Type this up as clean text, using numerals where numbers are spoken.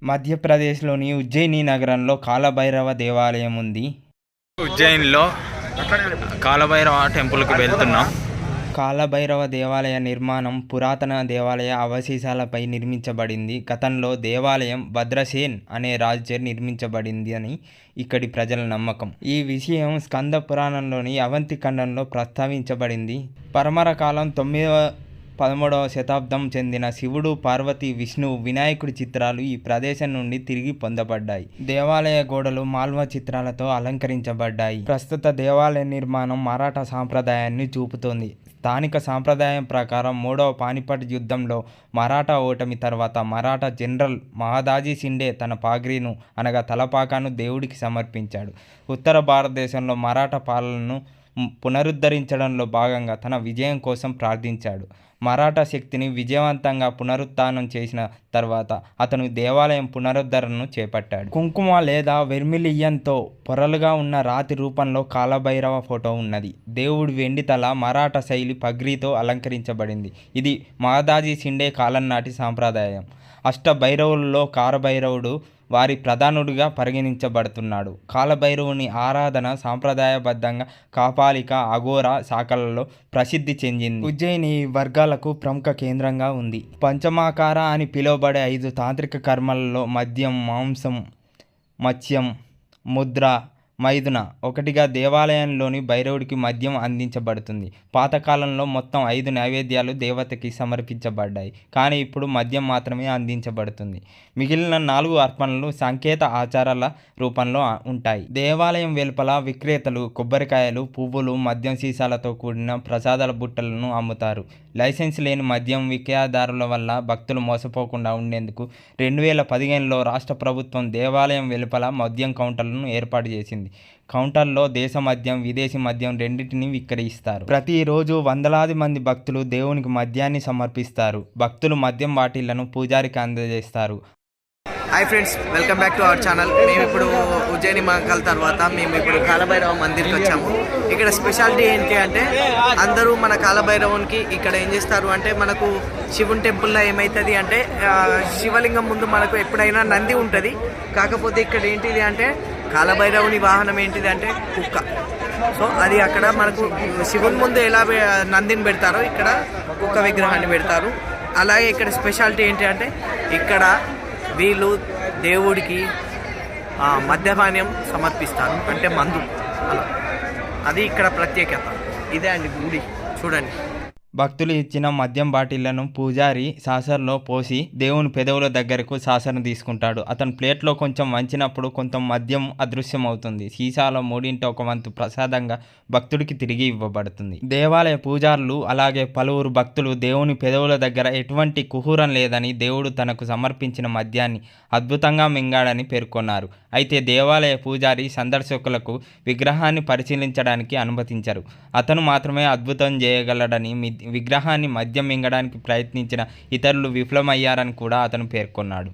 మధ్యప్రదేశ్లోని ఉజ్జయిని నగరంలో కాలభైరవ దేవాలయం ఉంది. ఉజ్జయినిలో కాలభైరవ టెంపుల్కి వెళ్తున్నాం. కాలభైరవ దేవాలయ నిర్మాణం పురాతన దేవాలయ అవశేషాలపై నిర్మించబడింది. గతంలో దేవాలయం భద్రసేన్ అనే రాజుచే నిర్మించబడింది అని ఇక్కడి ప్రజల నమ్మకం. ఈ విషయం స్కంద పురాణంలోని అవంతి ఖండంలో ప్రస్తావించబడింది. పరమర కాలం 9వ-13వ శతాబ్దం చెందిన శివుడు, పార్వతి, విష్ణువు, వినాయకుడి చిత్రాలు ఈ ప్రదేశం నుండి తిరిగి పొందబడ్డాయి. దేవాలయ గోడలు మాల్వా చిత్రాలతో అలంకరించబడ్డాయి. ప్రస్తుత దేవాలయ నిర్మాణం మరాఠా సాంప్రదాయాన్ని చూపుతోంది. స్థానిక సాంప్రదాయం ప్రకారం 3వ పానిపట్ యుద్ధంలో మరాఠా ఓటమి తర్వాత మరాఠా జనరల్ మహాదాజీ షిండే తన పాగ్రీను అనగా తలపాకాను దేవుడికి సమర్పించాడు. ఉత్తర భారతదేశంలో మరాఠా పాలనను పునరుద్ధరించడంలో భాగంగా తన విజయం కోసం ప్రార్థించాడు. మరాఠా శక్తిని విజయవంతంగా పునరుత్థానం చేసిన తర్వాత అతను దేవాలయం పునరుద్ధరణను చేపట్టాడు. కుంకుమ లేదా వెర్మిలియన్తో పొరలుగా ఉన్న రాతి రూపంలో కాలభైరవ ఫోటో ఉన్నది. దేవుడి వెండి తల మరాఠా శైలి పగ్రీతో అలంకరించబడింది. ఇది మహాదాజీ షిండే కాలం నాటి సాంప్రదాయం. అష్టభైరవుల్లో కాలభైరవుడు వారి ప్రధానుడిగా పరిగణించబడుతున్నాడు. కాలభైరవుని ఆరాధన సాంప్రదాయబద్ధంగా కాపాలిక, అఘోరా శాఖలలో ప్రసిద్ధి చెందింది. ఉజ్జయిని వర్గాలకు ప్రముఖ కేంద్రంగా ఉంది. పంచమాకార అని పిలువబడే 5 తాంత్రిక కర్మలలో మద్యం, మాంసం, మత్స్యం, ముద్ర, మైథున ఒకటిగా దేవాలయంలోని భైరవుడికి మద్యం అందించబడుతుంది. పాతకాలంలో మొత్తం 5 నైవేద్యాలు దేవతకి సమర్పించబడ్డాయి. కానీ ఇప్పుడు మద్యం మాత్రమే అందించబడుతుంది. మిగిలిన 4 అర్పణలు సంకేత ఆచారాల రూపంలో ఉంటాయి. దేవాలయం వెలుపల విక్రేతలు కొబ్బరికాయలు, పువ్వులు, మద్యం సీసాలతో కూడిన ప్రసాదాల బుట్టలను అమ్ముతారు. లైసెన్స్ లేని మద్యం విక్రయదారుల వల్ల భక్తులు మోసపోకుండా ఉండేందుకు 2015లో రాష్ట్ర ప్రభుత్వం దేవాలయం వెలుపల మద్యం కౌంటర్లను ఏర్పాటు చేసింది. కౌంటర్లో దేశ మద్యం, విదేశీ మద్యం రెండింటినీ విక్రయిస్తారు. ప్రతిరోజు వందలాది మంది భక్తులు దేవునికి మద్యాన్ని సమర్పిస్తారు. భక్తులు మద్యం బాటిళ్లను పూజారికి అందజేస్తారు. Hi friends, welcome back to our channel. మేము ఇప్పుడు ఉజ్జయిని మహంకాల్ తర్వాత మేము ఇప్పుడు కాలభైరవ మందిర్కి వచ్చాము. ఇక్కడ స్పెషాలిటీ ఏంటి అంటే అందరూ మన కాలభైరవునికి ఇక్కడ ఏం చేస్తారు అంటే మనకు శివుని టెంపుల్లో ఏమవుతుంది అంటే శివలింగం ముందు మనకు ఎప్పుడైనా నంది ఉంటుంది. కాకపోతే ఇక్కడ ఏంటిది అంటే కాలభైరవుని వాహనం ఏంటిది అంటే కుక్క. సో అది అక్కడ మనకు శివుని ముందు ఎలా నందిని పెడతారో ఇక్కడ కుక్క విగ్రహాన్ని పెడతారు. అలాగే ఇక్కడ స్పెషాలిటీ ఏంటి అంటే ఇక్కడ వీళ్ళు దేవుడికి మద్యపానీయం సమర్పిస్తారు, అంటే మందు. అలా అది ఇక్కడ ప్రత్యేకత. ఇదే అండి గుడి, చూడండి. భక్తులు ఇచ్చిన మద్యం బాటిళ్లను పూజారి సాసర్లో పోసి దేవుని పెదవుల దగ్గరకు సాసర్ను తీసుకుంటాడు. అతను ప్లేట్లో కొంచెం వంచినప్పుడు కొంత మద్యం అదృశ్యమవుతుంది. సీసాలో 1/3 వంతు ప్రసాదంగా భక్తుడికి తిరిగి ఇవ్వబడుతుంది. దేవాలయ పూజారులు అలాగే పలువురు భక్తులు దేవుని పెదవుల దగ్గర ఎటువంటి కుహూరం లేదని, దేవుడు తనకు సమర్పించిన మద్యాన్ని అద్భుతంగా మింగాడని పేర్కొన్నారు. అయితే దేవాలయ పూజారి సందర్శకులకు విగ్రహాన్ని పరిశీలించడానికి అనుమతించరు. అతను మాత్రమే అద్భుతం చేయగలడని, విగ్రహాన్ని మద్యం మింగడానికి ప్రయత్నించిన ఇతరులు విఫలమయ్యారని కూడా అతను పేర్కొన్నాడు.